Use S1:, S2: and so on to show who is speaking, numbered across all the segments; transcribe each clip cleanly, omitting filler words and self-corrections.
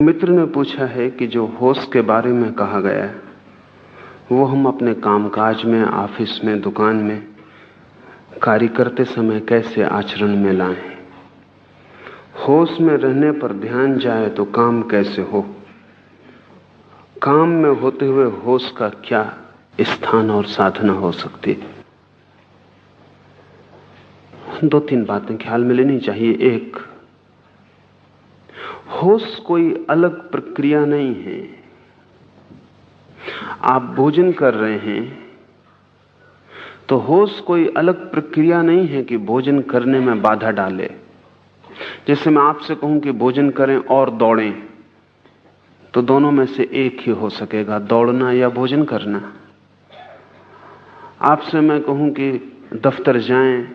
S1: मित्र ने पूछा है कि जो होश के बारे में कहा गया है वो हम अपने कामकाज में, ऑफिस में, दुकान में कार्य करते समय कैसे आचरण में लाएं। होश में रहने पर ध्यान जाए तो काम कैसे हो। काम में होते हुए होश का क्या स्थान और साधना हो सकती है। दो तीन बातें ख्याल में लेनी चाहिए। एक, होश कोई अलग प्रक्रिया नहीं है। आप भोजन कर रहे हैं तो होश कोई अलग प्रक्रिया नहीं है कि भोजन करने में बाधा डाले। जैसे मैं आपसे कहूं कि भोजन करें और दौड़ें, तो दोनों में से एक ही हो सकेगा, दौड़ना या भोजन करना। आपसे मैं कहूं कि दफ्तर जाएं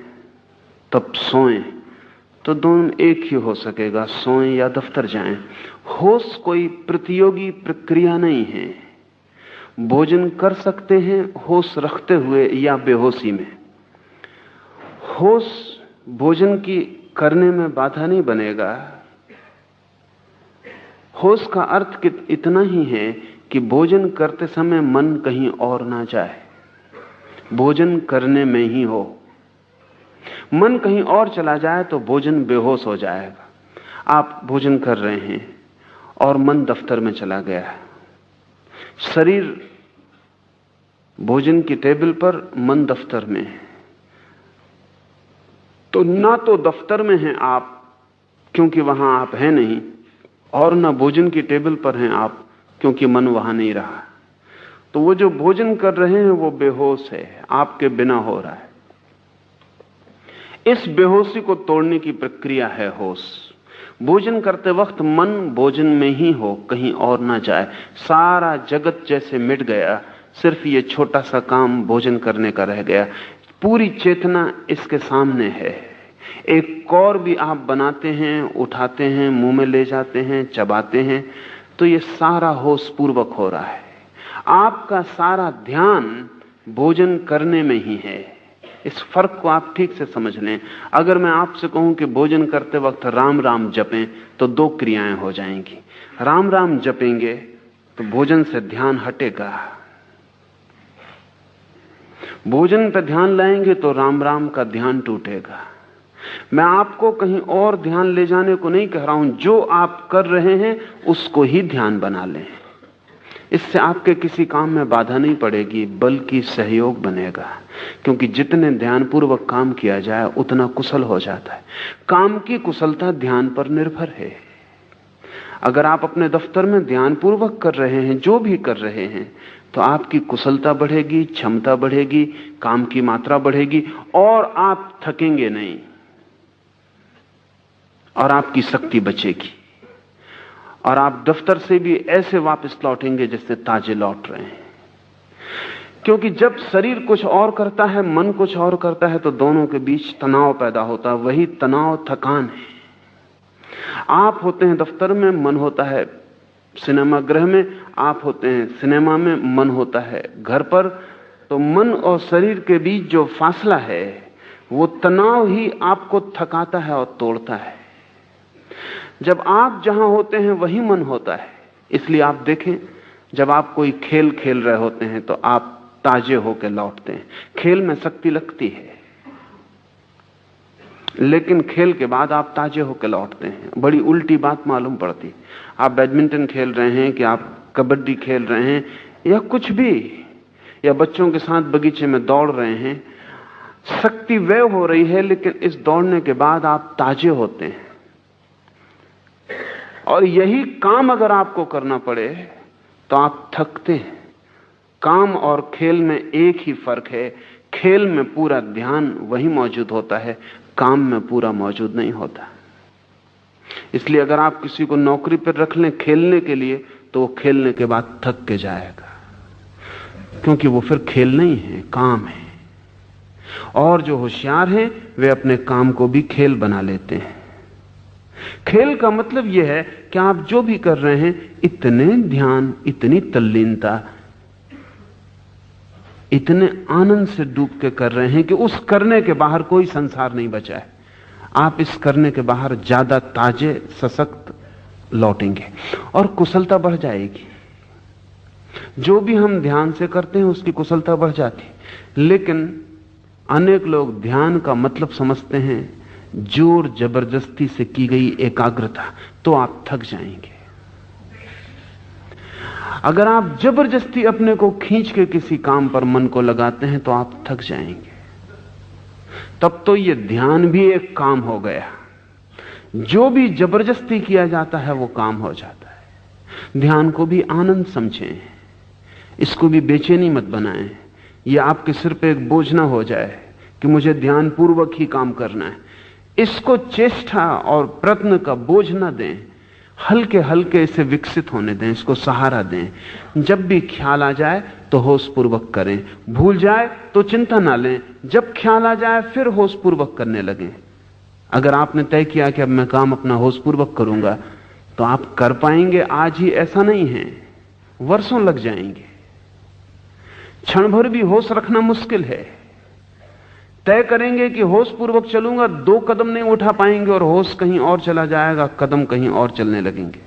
S1: तब सोएं, तो दोनों एक ही हो सकेगा, सोएं या दफ्तर जाएं। होश कोई प्रतियोगी प्रक्रिया नहीं है। भोजन कर सकते हैं होश रखते हुए या बेहोशी में। होश भोजन की करने में बाधा नहीं बनेगा। होश का अर्थ इतना ही है कि भोजन करते समय मन कहीं और ना जाए, भोजन करने में ही हो। मन कहीं और चला जाए तो भोजन बेहोश हो जाएगा। आप भोजन कर रहे हैं और मन दफ्तर में चला गया है। शरीर भोजन की टेबल पर, मन दफ्तर में है, तो ना तो दफ्तर में हैं आप क्योंकि वहां आप हैं नहीं, और ना भोजन की टेबल पर हैं आप क्योंकि मन वहां नहीं रहा। तो वो जो भोजन कर रहे हैं वो बेहोश है, आपके बिना हो रहा है। इस बेहोशी को तोड़ने की प्रक्रिया है होश। भोजन करते वक्त मन भोजन में ही हो, कहीं और ना जाए। सारा जगत जैसे मिट गया, सिर्फ ये छोटा सा काम भोजन करने का रह गया। पूरी चेतना इसके सामने है। एक कौर भी आप बनाते हैं, उठाते हैं, मुंह में ले जाते हैं, चबाते हैं, तो ये सारा होश पूर्वक हो रहा है। आपका सारा ध्यान भोजन करने में ही है। इस फर्क को आप ठीक से समझ लें। अगर मैं आपसे कहूं कि भोजन करते वक्त राम राम जपें, तो दो क्रियाएं हो जाएंगी। राम राम जपेंगे तो भोजन से ध्यान हटेगा, भोजन पर ध्यान लाएंगे तो राम राम का ध्यान टूटेगा। मैं आपको कहीं और ध्यान ले जाने को नहीं कह रहा हूं, जो आप कर रहे हैं उसको ही ध्यान बना लें। इससे आपके किसी काम में बाधा नहीं पड़ेगी, बल्कि सहयोग बनेगा। क्योंकि जितने ध्यानपूर्वक काम किया जाए उतना कुशल हो जाता है। काम की कुशलता ध्यान पर निर्भर है। अगर आप अपने दफ्तर में ध्यानपूर्वक कर रहे हैं, जो भी कर रहे हैं, तो आपकी कुशलता बढ़ेगी, क्षमता बढ़ेगी, काम की मात्रा बढ़ेगी, और आप थकेंगे नहीं, और आपकी शक्ति बचेगी, और आप दफ्तर से भी ऐसे वापस लौटेंगे जैसे ताजे लौट रहे हैं। क्योंकि जब शरीर कुछ और करता है, मन कुछ और करता है, तो दोनों के बीच तनाव पैदा होता है। वही तनाव थकान है। आप होते हैं दफ्तर में, मन होता है सिनेमा गृह में, आप होते हैं सिनेमा में, मन होता है घर पर। तो मन और शरीर के बीच जो फासला है, वो तनाव ही आपको थकाता है और तोड़ता है। जब आप जहां होते हैं वही मन होता है। इसलिए आप देखें, जब आप कोई खेल खेल रहे होते हैं तो आप ताजे होकर लौटते हैं। खेल में शक्ति लगती है, लेकिन खेल के बाद आप ताजे होकर लौटते हैं। बड़ी उल्टी बात मालूम पड़ती। आप बैडमिंटन खेल रहे हैं, कि आप कबड्डी खेल रहे हैं, या कुछ भी, या बच्चों के साथ बगीचे में दौड़ रहे हैं, शक्ति व्यय हो रही है, लेकिन इस दौड़ने के बाद आप ताजे होते हैं। और यही काम अगर आपको करना पड़े तो आप थकते हैं। काम और खेल में एक ही फर्क है, खेल में पूरा ध्यान वही मौजूद होता है, काम में पूरा मौजूद नहीं होता। इसलिए अगर आप किसी को नौकरी पर रख लें खेलने के लिए, तो वो खेलने के बाद थक के जाएगा, क्योंकि वो फिर खेल नहीं है, काम है। और जो होशियार हैं वे अपने काम को भी खेल बना लेते हैं। खेल का मतलब यह है कि आप जो भी कर रहे हैं, इतने ध्यान, इतनी तल्लीनता, इतने आनंद से डूब के कर रहे हैं कि उस करने के बाहर कोई संसार नहीं बचा है। आप इस करने के बाहर ज्यादा ताजे, सशक्त, लौटेंगे और कुशलता बढ़ जाएगी। जो भी हम ध्यान से करते हैं उसकी कुशलता बढ़ जाती है। लेकिन अनेक लोग ध्यान का मतलब समझते हैं जोर जबरदस्ती से की गई एकाग्रता, तो आप थक जाएंगे। अगर आप जबरदस्ती अपने को खींच के किसी काम पर मन को लगाते हैं तो आप थक जाएंगे। तब तो यह ध्यान भी एक काम हो गया। जो भी जबरदस्ती किया जाता है वो काम हो जाता है। ध्यान को भी आनंद समझें, इसको भी बेचैनी मत बनाएं। यह आपके सिर पे एक बोझ ना हो जाए कि मुझे ध्यान पूर्वक ही काम करना है। इसको चेष्टा और प्रयत्न का बोझ ना दें, हल्के हल्के इसे विकसित होने दें, इसको सहारा दें। जब भी ख्याल आ जाए तो होश पूर्वक करें, भूल जाए तो चिंता ना लें। जब ख्याल आ जाए फिर होश पूर्वक करने लगें। अगर आपने तय किया कि अब मैं काम अपना होश पूर्वक करूंगा तो आप कर पाएंगे आज ही, ऐसा नहीं है, वर्षों लग जाएंगे। क्षण भर भी होश रखना मुश्किल है। तय करेंगे कि होश पूर्वक चलूंगा, 2 कदम नहीं उठा पाएंगे और होश कहीं और चला जाएगा, कदम कहीं और चलने लगेंगे।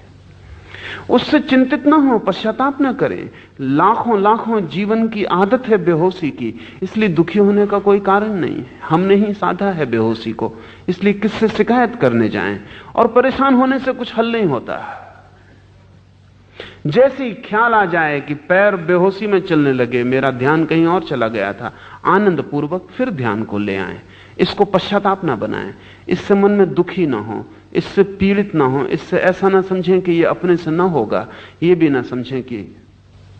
S1: उससे चिंतित ना हो, पश्चाताप ना करें। लाखों लाखों जीवन की आदत है बेहोशी की, इसलिए दुखी होने का कोई कारण नहीं है। हमने ही साधा है बेहोशी को, इसलिए किससे शिकायत करने जाएं। और परेशान होने से कुछ हल नहीं होता। जैसे ही ख्याल आ जाए कि पैर बेहोशी में चलने लगे, मेरा ध्यान कहीं और चला गया था, आनंद पूर्वक फिर ध्यान को ले आएं। इसको पश्चाताप ना बनाएं, इससे मन में दुखी ना हो, इससे पीड़ित ना हो, इससे ऐसा ना समझें कि ये अपने से ना होगा, ये भी ना समझें कि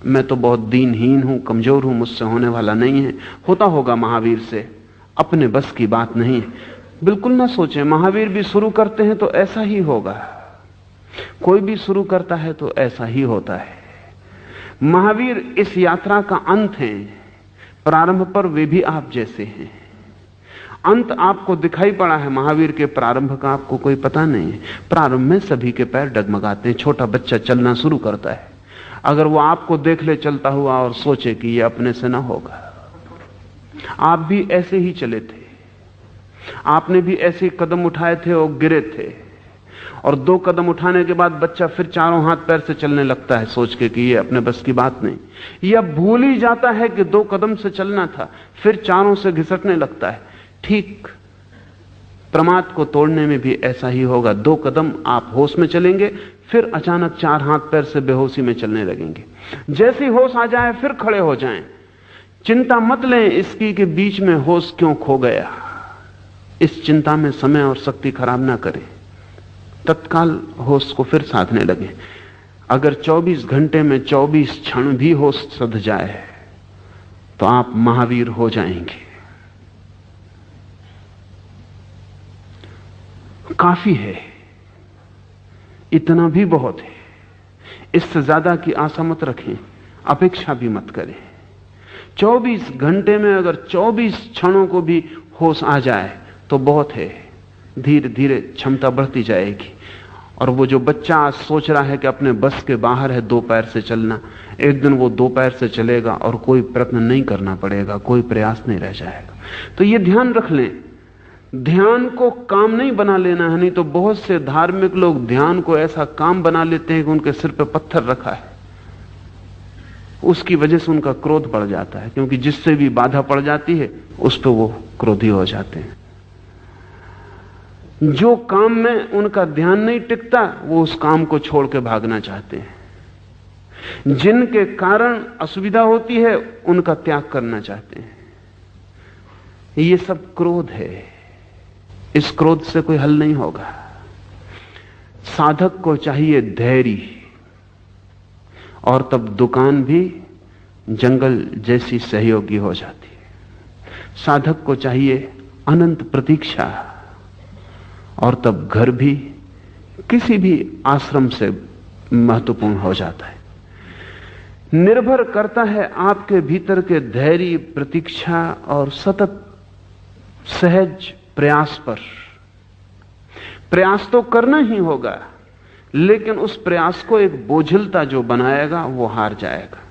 S1: मैं तो बहुत दीनहीन हूं, कमजोर हूं, मुझसे होने वाला नहीं है। होता होगा महावीर से, अपने बस की बात नहीं है। बिल्कुल ना सोचें, महावीर भी शुरू करते हैं तो ऐसा ही होगा, कोई भी शुरू करता है तो ऐसा ही होता है। महावीर इस यात्रा का अंत है, प्रारंभ पर वे भी आप जैसे हैं। अंत आपको दिखाई पड़ा है, महावीर के प्रारंभ का आपको कोई पता नहीं है। प्रारंभ में सभी के पैर डगमगाते हैं। छोटा बच्चा चलना शुरू करता है, अगर वो आपको देख ले चलता हुआ और सोचे कि ये अपने से ना होगा। आप भी ऐसे ही चले थे, आपने भी ऐसे कदम उठाए थे और गिरे थे, और 2 कदम उठाने के बाद बच्चा फिर चारों हाथ पैर से चलने लगता है सोच के कि ये अपने बस की बात नहीं। यह भूल ही जाता है कि 2 कदम से चलना था, फिर चारों से घिसटने लगता है। ठीक प्रमाद को तोड़ने में भी ऐसा ही होगा। 2 कदम आप होश में चलेंगे, फिर अचानक 4 हाथ पैर से बेहोशी में चलने लगेंगे। जैसे ही होश आ जाए फिर खड़े हो जाएं। चिंता मत लें इसकी कि बीच में होश क्यों खो गया। इस चिंता में समय और शक्ति खराब ना करें, तत्काल होश को फिर साधने लगे। अगर 24 घंटे में 24 क्षण भी होश सध जाए तो आप महावीर हो जाएंगे। काफी है, इतना भी बहुत है। इससे ज्यादा की आशा मत रखें, अपेक्षा भी मत करें। 24 घंटे में अगर 24 क्षणों को भी होश आ जाए तो बहुत है। धीरे धीरे क्षमता बढ़ती जाएगी। और वो जो बच्चा आज सोच रहा है कि अपने बस के बाहर है 2 पैर से चलना, एक दिन वो 2 पैर से चलेगा और कोई प्रयत्न नहीं करना पड़ेगा, कोई प्रयास नहीं रह जाएगा। तो ये ध्यान रख लें, ध्यान को काम नहीं बना लेना है। नहीं तो बहुत से धार्मिक लोग ध्यान को ऐसा काम बना लेते हैं कि उनके सिर पे पत्थर रखा है, उसकी वजह से उनका क्रोध बढ़ जाता है, क्योंकि जिससे भी बाधा पड़ जाती है उस पर वो क्रोधी हो जाते हैं। जो काम में उनका ध्यान नहीं टिकता वो उस काम को छोड़ के भागना चाहते हैं। जिनके कारण असुविधा होती है उनका त्याग करना चाहते हैं। ये सब क्रोध है, इस क्रोध से कोई हल नहीं होगा। साधक को चाहिए धैर्य, और तब दुकान भी जंगल जैसी सहयोगी हो जाती है। साधक को चाहिए अनंत प्रतीक्षा, और तब घर भी किसी भी आश्रम से महत्वपूर्ण हो जाता है। निर्भर करता है आपके भीतर के धैर्य, प्रतीक्षा और सतत सहज प्रयास पर। प्रयास तो करना ही होगा, लेकिन उस प्रयास को एक बोझिलता जो बनाएगा वो हार जाएगा।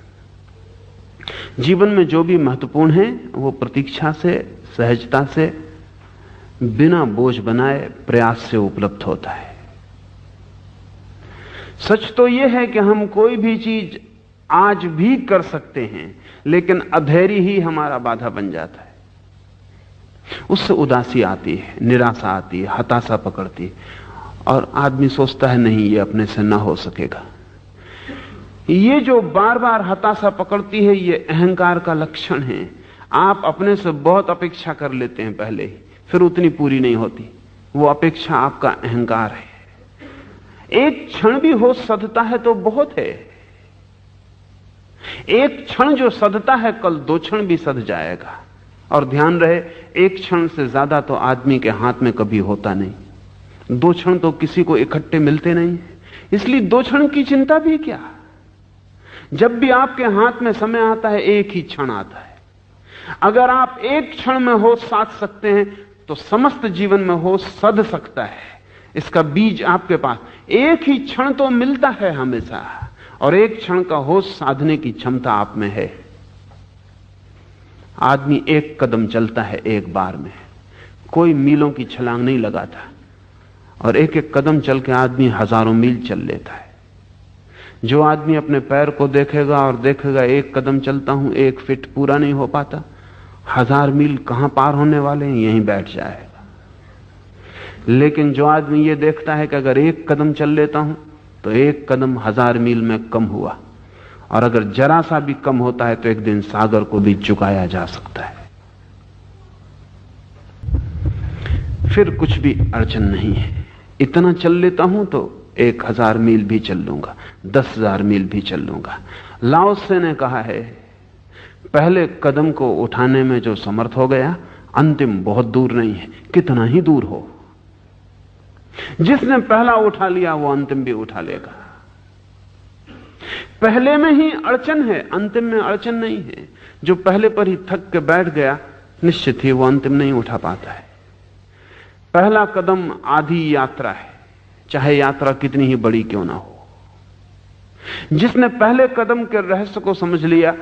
S1: जीवन में जो भी महत्वपूर्ण है वो प्रतीक्षा से, सहजता से, बिना बोझ बनाए प्रयास से उपलब्ध होता है। सच तो यह है कि हम कोई भी चीज आज भी कर सकते हैं, लेकिन अधैर्य ही हमारा बाधा बन जाता है। उससे उदासी आती है, निराशा आती है, हताशा पकड़ती है, और आदमी सोचता है नहीं, ये अपने से ना हो सकेगा। ये जो बार बार हताशा पकड़ती है, ये अहंकार का लक्षण है। आप अपने से बहुत अपेक्षा कर लेते हैं पहले ही, फिर उतनी पूरी नहीं होती। वो अपेक्षा आपका अहंकार है। एक क्षण भी हो सधता है तो बहुत है। एक क्षण जो सधता है, कल 2 क्षण भी सध जाएगा। और ध्यान रहे, एक क्षण से ज्यादा तो आदमी के हाथ में कभी होता नहीं। 2 क्षण तो किसी को इकट्ठे मिलते नहीं, इसलिए 2 क्षण की चिंता भी क्या। जब भी आपके हाथ में समय आता है, एक ही क्षण आता है। अगर आप एक क्षण में होश साध सकते हैं तो समस्त जीवन में होश सध सकता है। इसका बीज आपके पास, एक ही क्षण तो मिलता है हमेशा, और एक क्षण का होश साधने की क्षमता आप में है। आदमी एक कदम चलता है एक बार में, कोई मीलों की छलांग नहीं लगाता, और एक एक कदम चल के आदमी हजारों मील चल लेता है। जो आदमी अपने पैर को देखेगा और देखेगा एक कदम चलता हूं, 1 फीट पूरा नहीं हो पाता, 1000 मील कहां पार होने वाले हैं, यहीं बैठ जाएगा। लेकिन जो आदमी ये देखता है कि अगर 1 कदम चल लेता हूं तो 1 कदम 1000 मील में कम हुआ, और अगर जरा सा भी कम होता है तो एक दिन सागर को भी चुकाया जा सकता है। फिर कुछ भी अड़चन नहीं है। इतना चल लेता हूं तो 1000 मील भी चल लूंगा, 10,000 मील भी चल लूंगा। लाओ त्से ने कहा है, पहले कदम को उठाने में जो समर्थ हो गया, अंतिम बहुत दूर नहीं है, कितना ही दूर हो। जिसने पहला उठा लिया वो अंतिम भी उठा लेगा। पहले में ही अड़चन है, अंतिम में अड़चन नहीं है। जो पहले पर ही थक के बैठ गया, निश्चित ही वो अंतिम नहीं उठा पाता है। पहला कदम आधी यात्रा है, चाहे यात्रा कितनी ही बड़ी क्यों ना हो। जिसने पहले कदम के रहस्य को समझ लिया,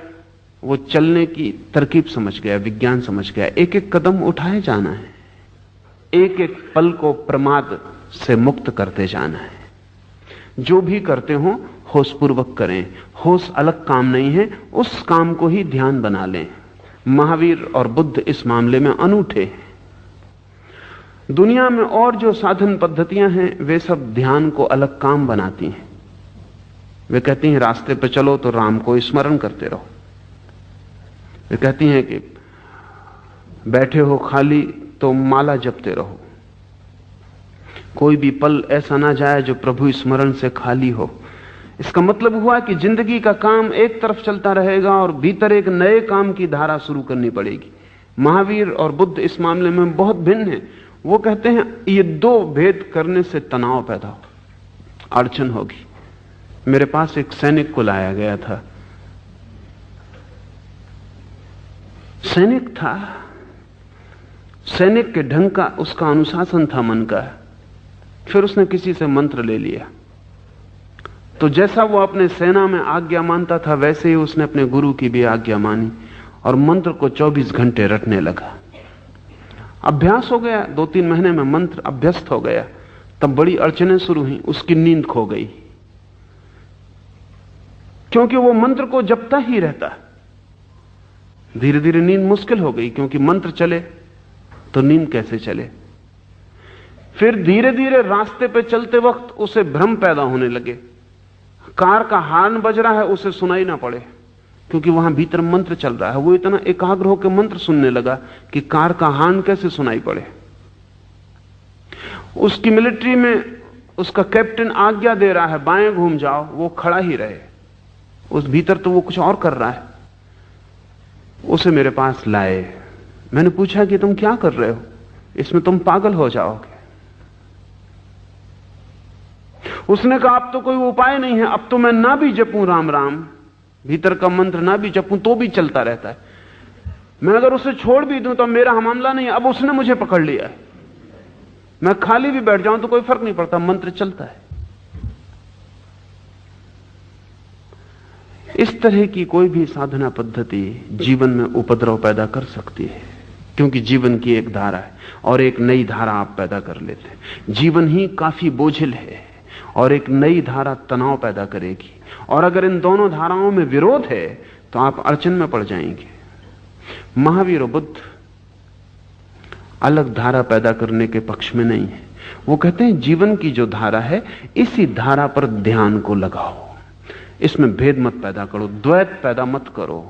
S1: वो चलने की तरकीब समझ गया, विज्ञान समझ गया। एक एक कदम उठाए जाना है, एक एक पल को प्रमाद से मुक्त करते जाना है। जो भी करते हो होशपूर्वक करें। होश अलग काम नहीं है, उस काम को ही ध्यान बना लें। महावीर और बुद्ध इस मामले में अनूठे हैं। दुनिया में और जो साधन पद्धतियां हैं, वे सब ध्यान को अलग काम बनाती हैं। वे कहती हैं रास्ते पर चलो तो राम को स्मरण करते रहो। वे कहती हैं कि बैठे हो खाली तो माला जपते रहो। कोई भी पल ऐसा ना जाए जो प्रभु स्मरण से खाली हो। इसका मतलब हुआ कि जिंदगी का काम एक तरफ चलता रहेगा और भीतर एक नए काम की धारा शुरू करनी पड़ेगी। महावीर और बुद्ध इस मामले में बहुत भिन्न हैं। वो कहते हैं ये 2 भेद करने से तनाव पैदा हो, अड़चन होगी। मेरे पास एक सैनिक को लाया गया था। सैनिक था, सैनिक के ढंग का उसका अनुशासन था मन का। फिर उसने किसी से मंत्र ले लिया, तो जैसा वो अपने सेना में आज्ञा मानता था, वैसे ही उसने अपने गुरु की भी आज्ञा मानी और मंत्र को 24 घंटे रटने लगा। अभ्यास हो गया, 2-3 महीने में मंत्र अभ्यस्त हो गया। तब बड़ी अड़चनें शुरू हुई। उसकी नींद खो गई, क्योंकि वो मंत्र को जपता ही रहता। धीरे धीरे नींद मुश्किल हो गई, क्योंकि मंत्र चले तो नींद कैसे चले। फिर धीरे धीरे रास्ते पे चलते वक्त उसे भ्रम पैदा होने लगे। कार का हॉर्न बज रहा है, उसे सुनाई ना पड़े, क्योंकि वहां भीतर मंत्र चल रहा है। वो इतना एकाग्र होकर मंत्र सुनने लगा कि कार का हॉर्न कैसे सुनाई पड़े। उसकी मिलिट्री में उसका कैप्टन आज्ञा दे रहा है बाएं घूम जाओ, वो खड़ा ही रहे। उस भीतर तो वो कुछ और कर रहा है। उसे मेरे पास लाए। मैंने पूछा कि तुम क्या कर रहे हो, इसमें तुम पागल हो जाओगे। उसने कहा अब तो कोई उपाय नहीं है, अब तो मैं ना भी जपूं राम राम, भीतर का मंत्र ना भी जपूं तो भी चलता रहता है। मैं अगर उसे छोड़ भी दूं तो मेरा मामला नहीं है। अब उसने मुझे पकड़ लिया है, मैं खाली भी बैठ जाऊं तो कोई फर्क नहीं पड़ता, मंत्र चलता है। इस तरह की कोई भी साधना पद्धति जीवन में उपद्रव पैदा कर सकती है, क्योंकि जीवन की एक धारा है और एक नई धारा आप पैदा कर लेते हैं। जीवन ही काफी बोझिल है और एक नई धारा तनाव पैदा करेगी। और अगर इन दोनों धाराओं में विरोध है तो आप अड़चन में पड़ जाएंगे। महावीर और बुद्ध अलग धारा पैदा करने के पक्ष में नहीं है। वो कहते हैं जीवन की जो धारा है इसी धारा पर ध्यान को लगाओ, इसमें भेद मत पैदा करो, द्वैत पैदा मत करो।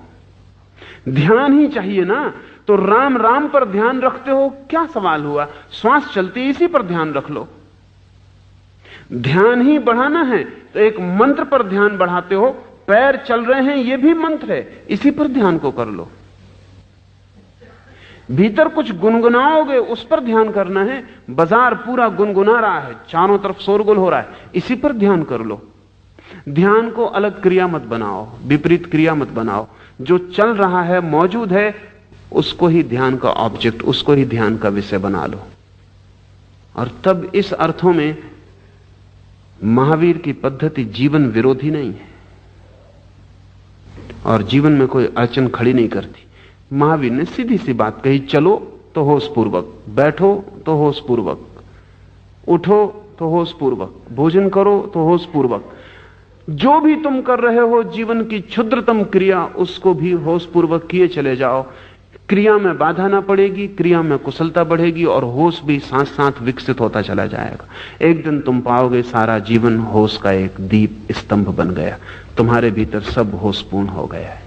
S1: ध्यान ही चाहिए ना, तो राम राम पर ध्यान रखते हो, क्या सवाल हुआ? श्वास चलती है, इसी पर ध्यान रख लो। ध्यान ही बढ़ाना है तो एक मंत्र पर ध्यान बढ़ाते हो, पैर चल रहे हैं ये भी मंत्र है, इसी पर ध्यान को कर लो। भीतर कुछ गुनगुनाओगे उस पर ध्यान करना है, बाजार पूरा गुनगुना रहा है, चारों तरफ शोरगुल हो रहा है, इसी पर ध्यान कर लो। ध्यान को अलग क्रिया मत बनाओ, विपरीत क्रिया मत बनाओ। जो चल रहा है, मौजूद है, उसको ही ध्यान का ऑब्जेक्ट, उसको ही ध्यान का विषय बना लो। और तब इस अर्थों में महावीर की पद्धति जीवन विरोधी नहीं है और जीवन में कोई अड़चन खड़ी नहीं करती। महावीर ने सीधी सी बात कही, चलो तो होश पूर्वक, बैठो तो होश पूर्वक, उठो तो होश पूर्वक, भोजन करो तो होश पूर्वक। जो भी तुम कर रहे हो जीवन की क्षुद्रतम क्रिया, उसको भी होश पूर्वक किए चले जाओ। क्रिया में बाधा ना पड़ेगी, क्रिया में कुशलता बढ़ेगी और होश भी साथ साथ विकसित होता चला जाएगा। एक दिन तुम पाओगे सारा जीवन होश का एक दीप स्तंभ बन गया, तुम्हारे भीतर सब होशपूर्ण हो गया है।